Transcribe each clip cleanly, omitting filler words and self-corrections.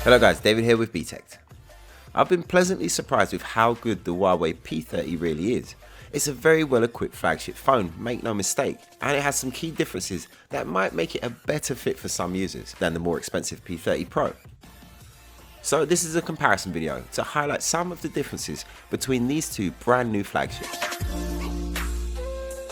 Hello guys, David here with Btekt. I've been pleasantly surprised with how good the Huawei P30 really is. It's a very well equipped flagship phone, make no mistake, and it has some key differences that might make it a better fit for some users than the more expensive P30 Pro. So this is a comparison video to highlight some of the differences between these two brand new flagships.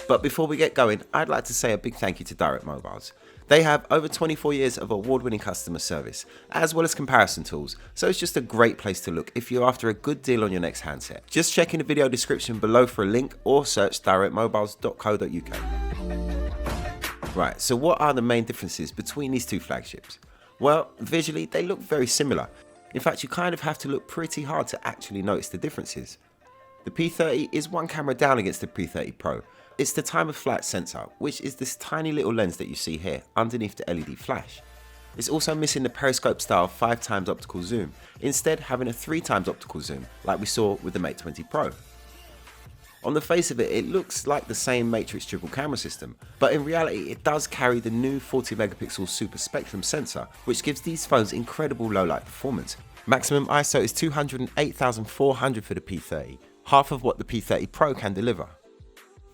But before we get going, I'd like to say a big thank you to Direct Mobiles. They have over 24 years of award-winning customer service, as well as comparison tools, so it's just a great place to look if you're after a good deal on your next handset. Just check in the video description below for a link or search directmobiles.co.uk. Right, so what are the main differences between these two flagships? Well, visually they look very similar. In fact, you kind of have to look pretty hard to actually notice the differences. The P30 is one camera down against the P30 Pro. It's the time of flight sensor, which is this tiny little lens that you see here underneath the LED flash. It's also missing the periscope style 5x optical zoom, instead having a 3x optical zoom like we saw with the Mate 20 Pro. On the face of it, it looks like the same matrix triple camera system, but in reality it does carry the new 40 megapixel super spectrum sensor, which gives these phones incredible low light performance. Maximum ISO is 208,400 for the P30, half of what the P30 Pro can deliver.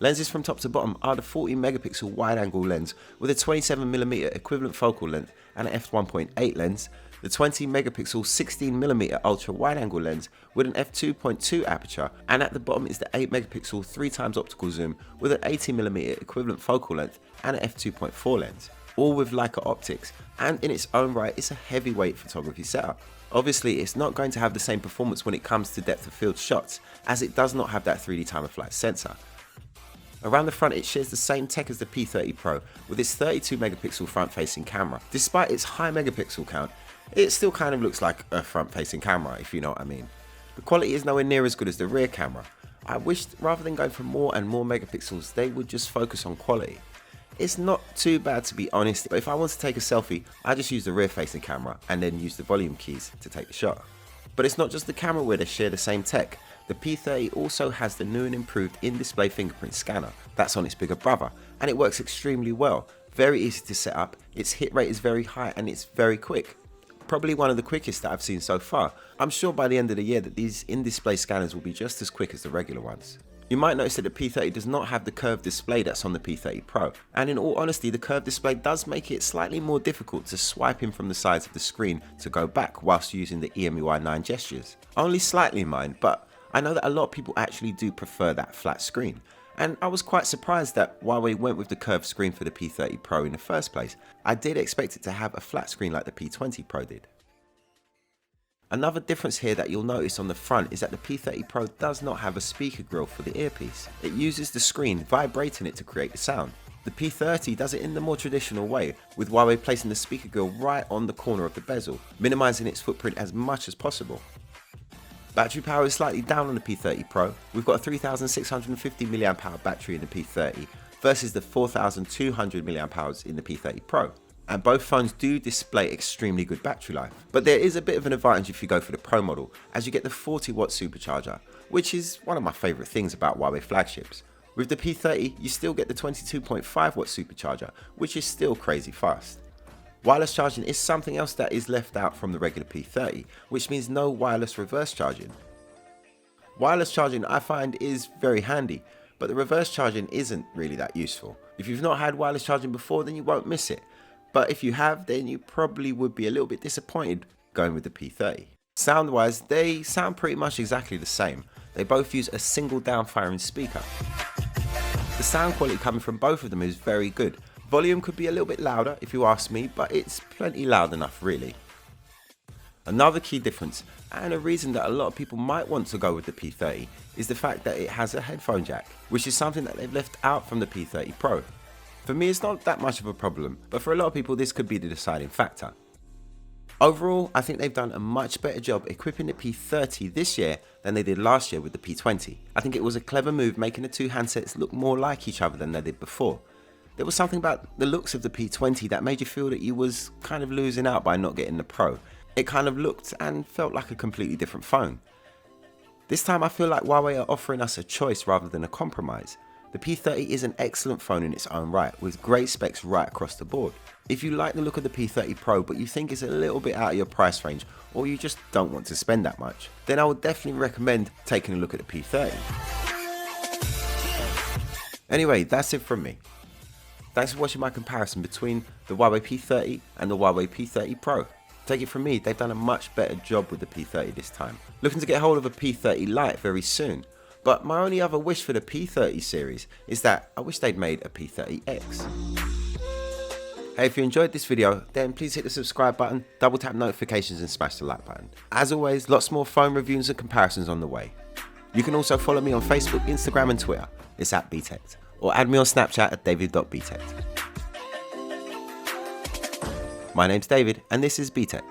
Lenses from top to bottom are the 40 megapixel wide angle lens with a 27mm equivalent focal length and an f1.8 lens, the 20 megapixel 16mm ultra wide angle lens with an f2.2 aperture, and at the bottom is the 8 megapixel 3x optical zoom with an 80mm equivalent focal length and an f2.4 lens, all with Leica optics, and in its own right it's a heavyweight photography setup. Obviously it's not going to have the same performance when it comes to depth of field shots, as it does not have that 3D time of flight sensor. Around the front it shares the same tech as the P30 Pro with its 32 megapixel front facing camera. Despite its high megapixel count, it still kind of looks like a front facing camera, if you know what I mean. The quality is nowhere near as good as the rear camera. I wished rather than going for more and more megapixels they would just focus on quality. It's not too bad to be honest, but if I want to take a selfie I just use the rear facing camera and then use the volume keys to take the shot. But it's not just the camera where they share the same tech. The P30 also has the new and improved in-display Fingerprint Scanner that's on its bigger brother, and it works extremely well. Very easy to set up, its hit rate is very high and it's very quick. Probably one of the quickest that I've seen so far. I'm sure by the end of the year that these in-display scanners will be just as quick as the regular ones. You might notice that the P30 does not have the curved display that's on the P30 Pro, and in all honesty the curved display does make it slightly more difficult to swipe in from the sides of the screen to go back whilst using the EMUI 9 gestures. Only slightly mind, but I know that a lot of people actually do prefer that flat screen, and I was quite surprised that Huawei went with the curved screen for the P30 Pro in the first place. I did expect it to have a flat screen like the P20 Pro did. Another difference here that you'll notice on the front is that the P30 Pro does not have a speaker grill for the earpiece. It uses the screen vibrating it to create the sound. The P30 does it in the more traditional way, with Huawei placing the speaker grill right on the corner of the bezel, minimizing its footprint as much as possible. Battery power is slightly down on the P30 Pro. We've got a 3650 mAh battery in the P30 versus the 4200 mAh in the P30 Pro. And both phones do display extremely good battery life. But there is a bit of an advantage if you go for the Pro model, as you get the 40 watt supercharger, which is one of my favourite things about Huawei flagships. With the P30 you still get the 22.5 watt supercharger, which is still crazy fast. Wireless charging is something else that is left out from the regular P30, which means no wireless reverse charging. Wireless charging I find is very handy, but the reverse charging isn't really that useful. If you've not had wireless charging before then you won't miss it, but if you have then you probably would be a little bit disappointed going with the P30. Sound wise they sound pretty much exactly the same. They both use a single downfiring speaker. The sound quality coming from both of them is very good. Volume could be a little bit louder if you ask me, but it's plenty loud enough really. Another key difference, and a reason that a lot of people might want to go with the P30, is the fact that it has a headphone jack, which is something that they've left out from the P30 Pro. For me it's not that much of a problem, but for a lot of people this could be the deciding factor. Overall, I think they've done a much better job equipping the P30 this year than they did last year with the P20. I think it was a clever move making the two handsets look more like each other than they did before. There was something about the looks of the P20 that made you feel that you was kind of losing out by not getting the Pro. It kind of looked and felt like a completely different phone. This time I feel like Huawei are offering us a choice rather than a compromise. The P30 is an excellent phone in its own right, with great specs right across the board. If you like the look of the P30 Pro but you think it's a little bit out of your price range, or you just don't want to spend that much, then I would definitely recommend taking a look at the P30. Anyway, that's it from me. Thanks for watching my comparison between the Huawei P30 and the Huawei P30 Pro. Take it from me, they've done a much better job with the P30 this time. Looking to get hold of a P30 Lite very soon. But my only other wish for the P30 series is that I wish they'd made a P30X. Hey, if you enjoyed this video, then please hit the subscribe button, double tap notifications and smash the like button. As always, lots more phone reviews and comparisons on the way. You can also follow me on Facebook, Instagram and Twitter. It's at Btekt. Or add me on Snapchat at david.btekt. My name's David and this is Btekt.